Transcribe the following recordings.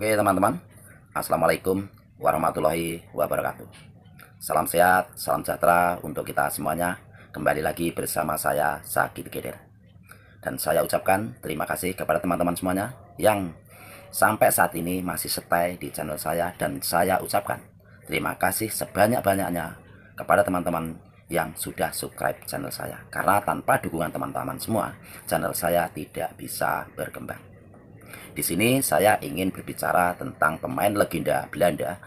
Oke teman-teman, Assalamualaikum warahmatullahi wabarakatuh. Salam sehat, salam sejahtera untuk kita semuanya. Kembali lagi bersama saya Sakit Geder. Dan saya ucapkan terima kasih kepada teman-teman semuanya yang sampai saat ini masih stay di channel saya. Dan saya ucapkan terima kasih sebanyak-banyaknya kepada teman-teman yang sudah subscribe channel saya. Karena tanpa dukungan teman-teman semua, channel saya tidak bisa berkembang. Di sini saya ingin berbicara tentang pemain legenda Belanda,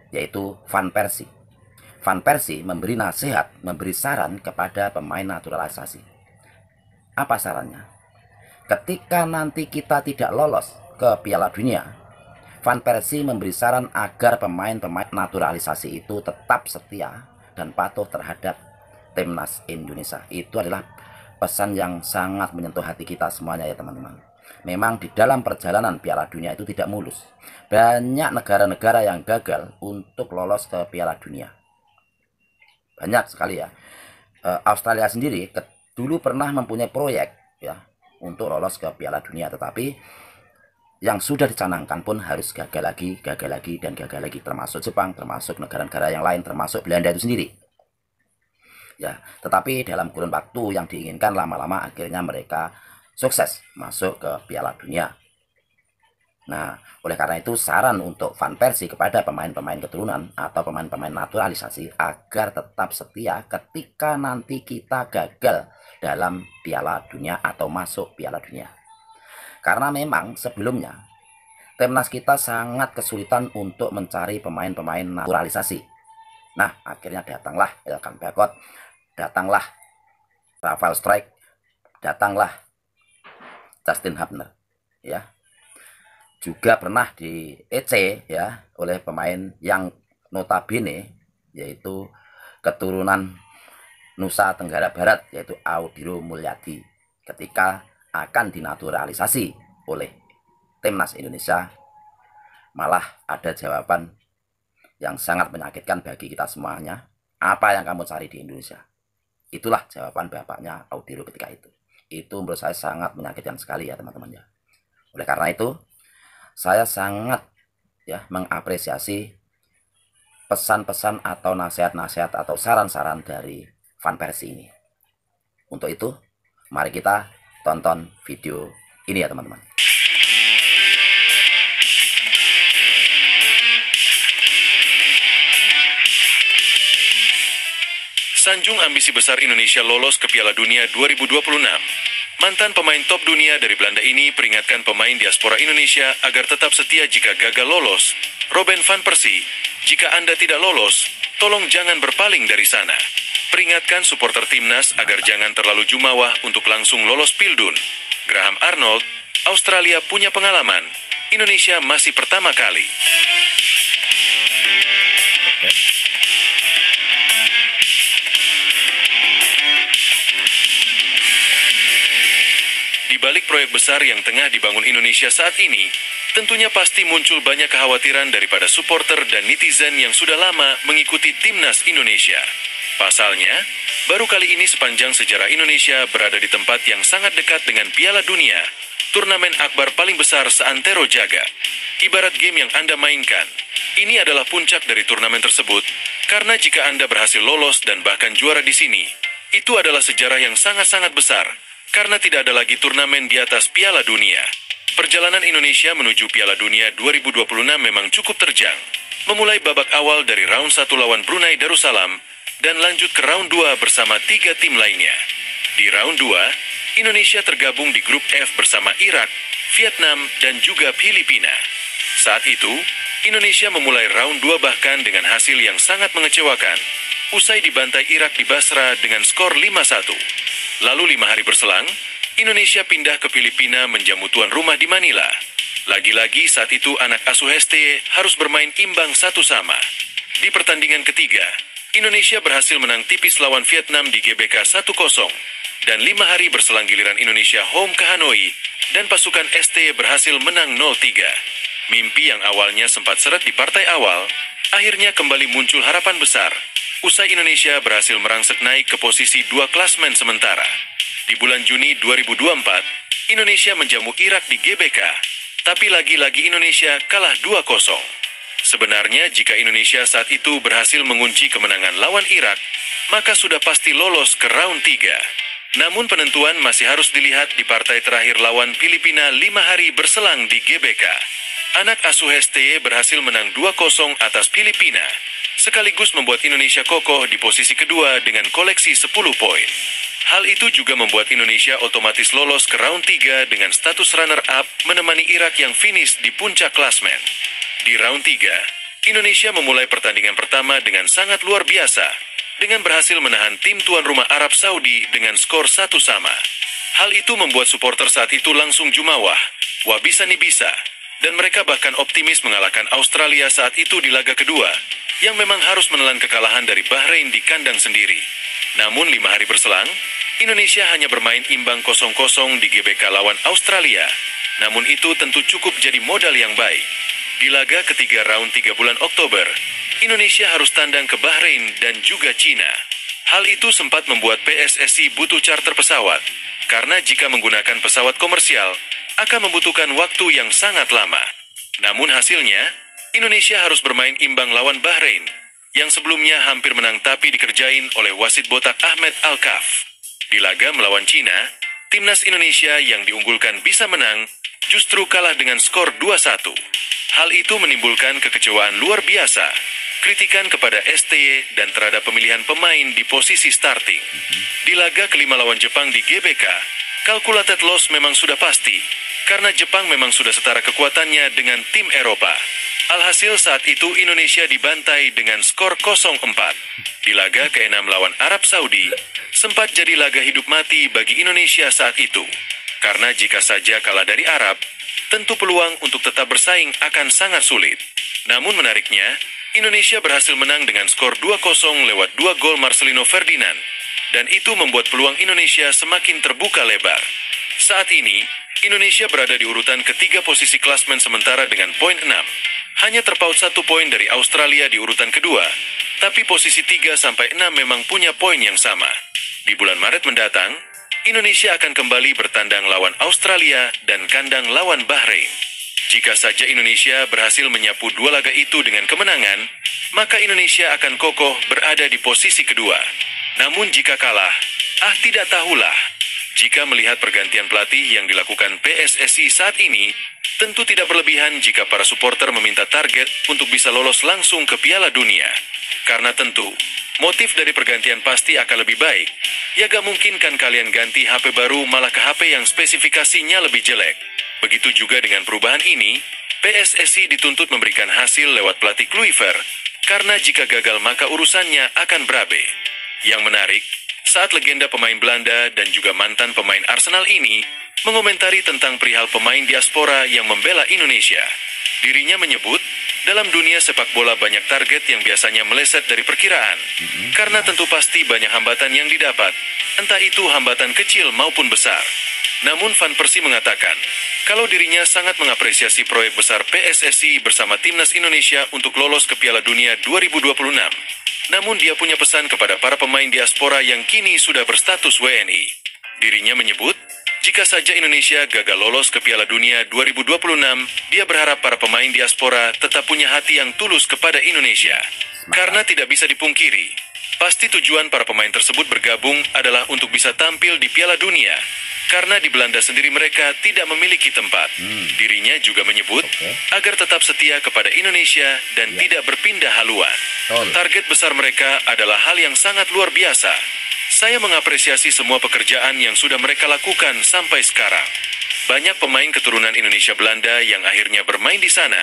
yaitu Van Persie. Van Persie memberi nasihat, memberi saran kepada pemain naturalisasi. Apa sarannya? Ketika nanti kita tidak lolos ke Piala Dunia, Van Persie memberi saran agar pemain-pemain naturalisasi itu tetap setia dan patuh terhadap timnas Indonesia. Itu adalah pesan yang sangat menyentuh hati kita semuanya ya teman-teman. Memang di dalam perjalanan Piala Dunia itu tidak mulus. Banyak negara-negara yang gagal untuk lolos ke Piala Dunia. Banyak sekali ya. Australia sendiri dulu pernah mempunyai proyek ya untuk lolos ke Piala Dunia, tetapi yang sudah dicanangkan pun harus gagal lagi, dan gagal lagi. Termasuk Jepang, termasuk negara-negara yang lain, termasuk Belanda itu sendiri. Ya, tetapi dalam kurun waktu yang diinginkan lama-lama akhirnya mereka sukses masuk ke Piala Dunia. Nah, oleh karena itu saran untuk Van Persie kepada pemain-pemain keturunan atau pemain-pemain naturalisasi agar tetap setia ketika nanti kita gagal dalam Piala Dunia atau masuk Piala Dunia. Karena memang sebelumnya timnas kita sangat kesulitan untuk mencari pemain-pemain naturalisasi. Nah, akhirnya datanglah Elkan Bakot, datanglah Rafael Strijk, datanglah Justin Hubner ya. Juga pernah di EC ya oleh pemain yang notabene yaitu keturunan Nusa Tenggara Barat, yaitu Audiro Mulyadi. Ketika akan dinaturalisasi oleh timnas Indonesia, malah ada jawaban yang sangat menyakitkan bagi kita semuanya. Apa yang kamu cari di Indonesia? Itulah jawaban bapaknya Audiro ketika itu. Itu menurut saya sangat menyakitkan sekali ya teman-teman ya. Oleh karena itu saya sangat ya mengapresiasi pesan-pesan atau nasihat-nasihat atau saran-saran dari Van Persie ini. Untuk itu mari kita tonton video ini ya teman-teman. Sanjung ambisi besar Indonesia lolos ke Piala Dunia 2026. Mantan pemain top dunia dari Belanda ini peringatkan pemain diaspora Indonesia agar tetap setia jika gagal lolos. Robin van Persie, jika Anda tidak lolos, tolong jangan berpaling dari sana. Peringatkan supporter timnas agar jangan terlalu jumawah untuk langsung lolos Pildun. Graham Arnold, Australia punya pengalaman. Indonesia masih pertama kali. Di balik proyek besar yang tengah dibangun Indonesia saat ini, tentunya pasti muncul banyak kekhawatiran daripada supporter dan netizen yang sudah lama mengikuti timnas Indonesia. Pasalnya, baru kali ini sepanjang sejarah Indonesia berada di tempat yang sangat dekat dengan Piala Dunia, turnamen akbar paling besar seantero jagat. Ibarat game yang Anda mainkan, ini adalah puncak dari turnamen tersebut, karena jika Anda berhasil lolos dan bahkan juara di sini, itu adalah sejarah yang sangat-sangat besar, karena tidak ada lagi turnamen di atas Piala Dunia. Perjalanan Indonesia menuju Piala Dunia 2026 memang cukup terjang. Memulai babak awal dari round 1 lawan Brunei Darussalam, dan lanjut ke round 2 bersama 3 tim lainnya. Di round 2, Indonesia tergabung di grup F bersama Irak, Vietnam, dan juga Filipina. Saat itu, Indonesia memulai round 2 bahkan dengan hasil yang sangat mengecewakan. Usai dibantai Irak di Basra dengan skor 5-1. Lalu 5 hari berselang, Indonesia pindah ke Filipina menjamu tuan rumah di Manila. Lagi-lagi saat itu anak asuh STY harus bermain imbang 1-1. Di pertandingan ketiga, Indonesia berhasil menang tipis lawan Vietnam di GBK 1-0. Dan 5 hari berselang giliran Indonesia home ke Hanoi, dan pasukan STY berhasil menang 0-3. Mimpi yang awalnya sempat seret di partai awal, akhirnya kembali muncul harapan besar. Usai Indonesia berhasil merangsek naik ke posisi 2 klasmen sementara. Di bulan Juni 2024, Indonesia menjamu Irak di GBK. Tapi lagi-lagi Indonesia kalah 2-0. Sebenarnya jika Indonesia saat itu berhasil mengunci kemenangan lawan Irak, maka sudah pasti lolos ke round 3. Namun penentuan masih harus dilihat di partai terakhir lawan Filipina 5 hari berselang di GBK. Anak asuh STY berhasil menang 2-0 atas Filipina, sekaligus membuat Indonesia kokoh di posisi kedua dengan koleksi 10 poin. Hal itu juga membuat Indonesia otomatis lolos ke round 3 dengan status runner-up menemani Irak yang finish di puncak klasmen. Di round 3, Indonesia memulai pertandingan pertama dengan sangat luar biasa, dengan berhasil menahan tim tuan rumah Arab Saudi dengan skor 1-1. Hal itu membuat supporter saat itu langsung jumawah, wah bisa nih bisa, dan mereka bahkan optimis mengalahkan Australia saat itu di laga kedua, yang memang harus menelan kekalahan dari Bahrain di kandang sendiri. Namun 5 hari berselang, Indonesia hanya bermain imbang 0-0 di GBK lawan Australia, namun itu tentu cukup jadi modal yang baik. Di laga ketiga round 3 bulan Oktober, Indonesia harus tandang ke Bahrain dan juga Cina. Hal itu sempat membuat PSSI butuh charter pesawat, karena jika menggunakan pesawat komersial, akan membutuhkan waktu yang sangat lama. Namun hasilnya, Indonesia harus bermain imbang lawan Bahrain, yang sebelumnya hampir menang tapi dikerjain oleh wasit botak Ahmed Al-Kaf. Di laga melawan Cina, timnas Indonesia yang diunggulkan bisa menang, justru kalah dengan skor 2-1. Hal itu menimbulkan kekecewaan luar biasa, kritikan kepada STY dan terhadap pemilihan pemain di posisi starting. Di laga kelima lawan Jepang di GBK, calculated loss memang sudah pasti, karena Jepang memang sudah setara kekuatannya dengan tim Eropa. Alhasil saat itu Indonesia dibantai dengan skor 0-4. Di laga ke-6 lawan Arab Saudi, sempat jadi laga hidup mati bagi Indonesia saat itu. Karena jika saja kalah dari Arab, tentu peluang untuk tetap bersaing akan sangat sulit. Namun menariknya, Indonesia berhasil menang dengan skor 2-0 lewat 2 gol Marcelino Ferdinand, dan itu membuat peluang Indonesia semakin terbuka lebar. Saat ini, Indonesia berada di urutan ketiga posisi klasmen sementara dengan poin 6. Hanya terpaut 1 poin dari Australia di urutan kedua, tapi posisi 3-6 memang punya poin yang sama. Di bulan Maret mendatang, Indonesia akan kembali bertandang lawan Australia dan kandang lawan Bahrain. Jika saja Indonesia berhasil menyapu 2 laga itu dengan kemenangan, maka Indonesia akan kokoh berada di posisi kedua. Namun jika kalah, tidak tahulah. Jika melihat pergantian pelatih yang dilakukan PSSI saat ini, tentu tidak berlebihan jika para supporter meminta target untuk bisa lolos langsung ke Piala Dunia. Karena tentu, motif dari pergantian pasti akan lebih baik. Ya gak mungkin kan kalian ganti HP baru malah ke HP yang spesifikasinya lebih jelek. Begitu juga dengan perubahan ini, PSSI dituntut memberikan hasil lewat pelatih Kluivert, karena jika gagal maka urusannya akan berabe. Yang menarik, saat legenda pemain Belanda dan juga mantan pemain Arsenal ini mengomentari tentang perihal pemain diaspora yang membela Indonesia. Dirinya menyebut, dalam dunia sepak bola banyak target yang biasanya meleset dari perkiraan, karena tentu pasti banyak hambatan yang didapat, entah itu hambatan kecil maupun besar. Namun Van Persie mengatakan, kalau dirinya sangat mengapresiasi proyek besar PSSI bersama Timnas Indonesia untuk lolos ke Piala Dunia 2026. Namun dia punya pesan kepada para pemain diaspora yang kini sudah berstatus WNI. Dirinya menyebut, jika saja Indonesia gagal lolos ke Piala Dunia 2026, dia berharap para pemain diaspora tetap punya hati yang tulus kepada Indonesia. Karena tidak bisa dipungkiri, pasti tujuan para pemain tersebut bergabung adalah untuk bisa tampil di Piala Dunia. Karena di Belanda sendiri mereka tidak memiliki tempat. Dirinya juga menyebut agar tetap setia kepada Indonesia dan tidak berpindah haluan. Target besar mereka adalah hal yang sangat luar biasa. Saya mengapresiasi semua pekerjaan yang sudah mereka lakukan sampai sekarang. Banyak pemain keturunan Indonesia Belanda yang akhirnya bermain di sana.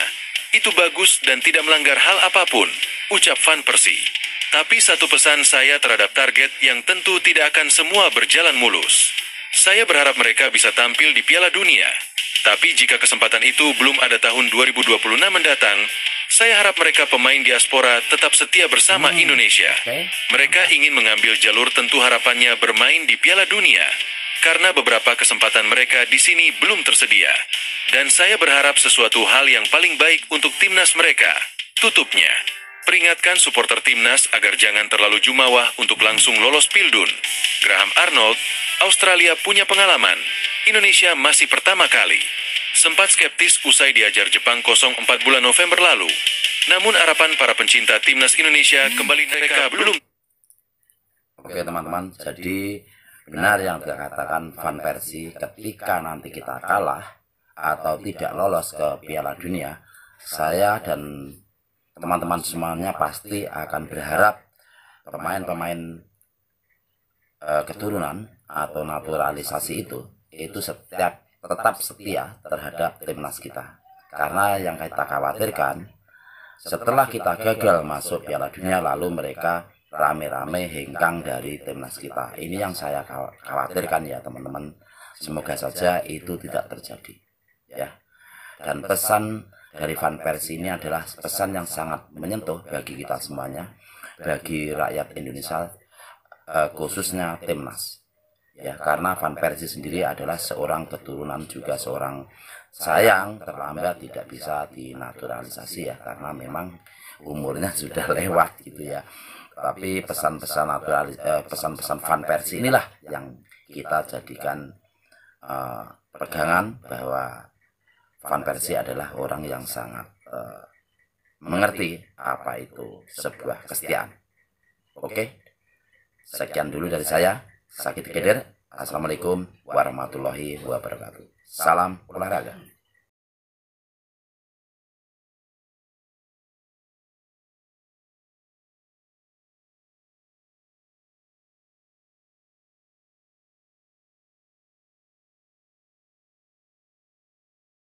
Itu bagus dan tidak melanggar hal apapun, ucap Van Persie. Tapi satu pesan saya terhadap target yang tentu tidak akan semua berjalan mulus. Saya berharap mereka bisa tampil di Piala Dunia. Tapi jika kesempatan itu belum ada tahun 2026 mendatang, saya harap mereka pemain diaspora tetap setia bersama Indonesia. Mereka ingin mengambil jalur tentu harapannya bermain di Piala Dunia, karena beberapa kesempatan mereka di sini belum tersedia. Dan saya berharap sesuatu hal yang paling baik untuk timnas mereka. Tutupnya, peringatkan supporter timnas agar jangan terlalu jumawah untuk langsung lolos Pildun. Graham Arnold, Australia punya pengalaman, Indonesia masih pertama kali. sempat skeptis usai diajar Jepang 0-4 bulan November lalu. Namun harapan para pencinta timnas Indonesia kembali mereka belum. Oke teman-teman, jadi benar yang dikatakan Van Persie, ketika nanti kita kalah atau tidak lolos ke Piala Dunia, saya dan teman-teman semuanya pasti akan berharap pemain-pemain keturunan atau naturalisasi itu tetap setia terhadap timnas kita. Karena yang kita khawatirkan, setelah kita gagal masuk Piala Dunia lalu mereka rame-rame hengkang dari timnas kita. Ini yang saya khawatirkan ya teman-teman. Semoga saja itu tidak terjadi ya. Dan pesan dari Van Persie ini adalah pesan yang sangat menyentuh bagi kita semuanya, bagi rakyat Indonesia, khususnya timnas ya. Karena Van Persie sendiri adalah seorang keturunan juga seorang sayang terlambat tidak bisa dinaturalisasi ya, karena memang umurnya sudah lewat gitu ya. Tapi pesan-pesan Van Persie inilah yang kita jadikan pegangan, bahwa Van Persie adalah orang yang sangat mengerti apa itu sebuah kesetiaan. Oke, sekian dulu dari saya, Sakit Keder. Assalamualaikum warahmatullahi wabarakatuh. Salam olahraga.